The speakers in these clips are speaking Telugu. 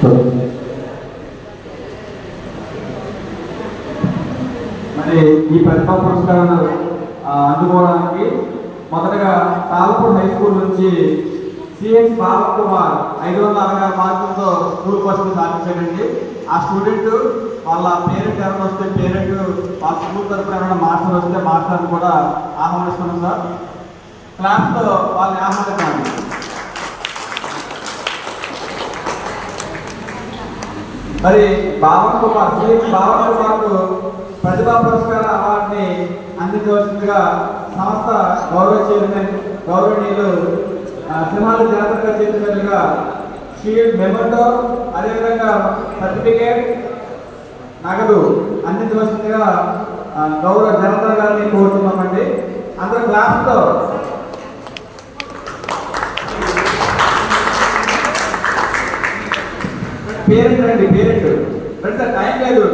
మరి ఈ ప్రతిభా పురస్కారాలు అందుకోవడానికి మొదటగా తాలపూర్ హై స్కూల్ నుంచి సిహెచ్ బాబు కుమార్ 566 మార్కులతో స్కూల్ ఫస్ట్ సాధించాడండి. ఆ స్టూడెంట్ వాళ్ళ పేరెంట్ ఎవరైనా వస్తే పేరెంట్, వాళ్ళ స్కూల్ తరఫున ఎవరైనా మాస్టర్ వస్తే మాస్టర్ని కూడా ఆహ్వానిస్తున్నాం సార్. క్లాస్తో వాళ్ళని ఆహ్వానించండి. మరి బాబన్ కుమార్, సిహెచ్ బాబన్ కుమార్కు ప్రతిభా పురస్కార అవార్డుని అందించవలసిందిగా సంస్థ గౌరవ చైర్మన్ గౌరవనీయులు సింహాద్రి జాతర చైర్మన్గా షీల్డ్, మెమోటో, అదేవిధంగా సర్టిఫికేట్, నగదు అందించవలసిందిగా గౌరవ జనరల్ గారిని కోరుతున్నామండి. అందరూ క్లాస్తో పేరెంట్ రండి, పేరెంట్ రండి సార్, టైం లేదు.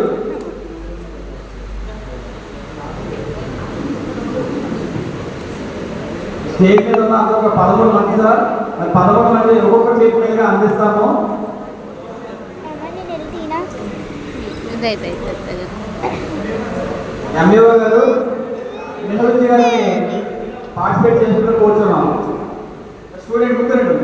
స్టేజ్ మీద ఉన్న అందరూ ఒక 13 మంది సార్, 13 మంది ఒక్కొక్క చేతి మీదుగా అందిస్తాము. ఎంఈఓ గారు నిన్నొచ్చి గారిని పార్టిసిపేట్ చేసినట్టు కూర్చున్నాము. స్టూడెంట్ గుర్తురండి.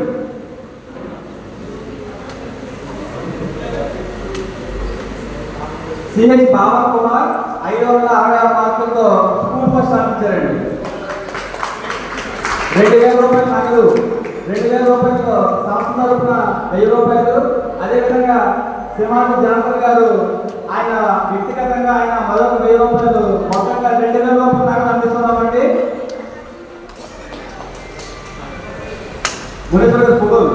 సిహెచ్ బాబన్ కుమార్ 566 మార్కులతో స్కూల్ ఫస్ట్ సాధించారండి. 2000 రూపాయలు నగదు, 2000 రూపాయలు సంస్థ తరఫున 1000 రూపాయలు. అదేవిధంగా సింహాద్రి జనరల్ గారు ఆయన వ్యక్తిగతంగా ఆయన మరొక 1000 రూపాయలు, మొత్తంగా 2000 రూపాయలు నగదు అందిస్తున్నామండి. మునేశ్వర ఫోటోలు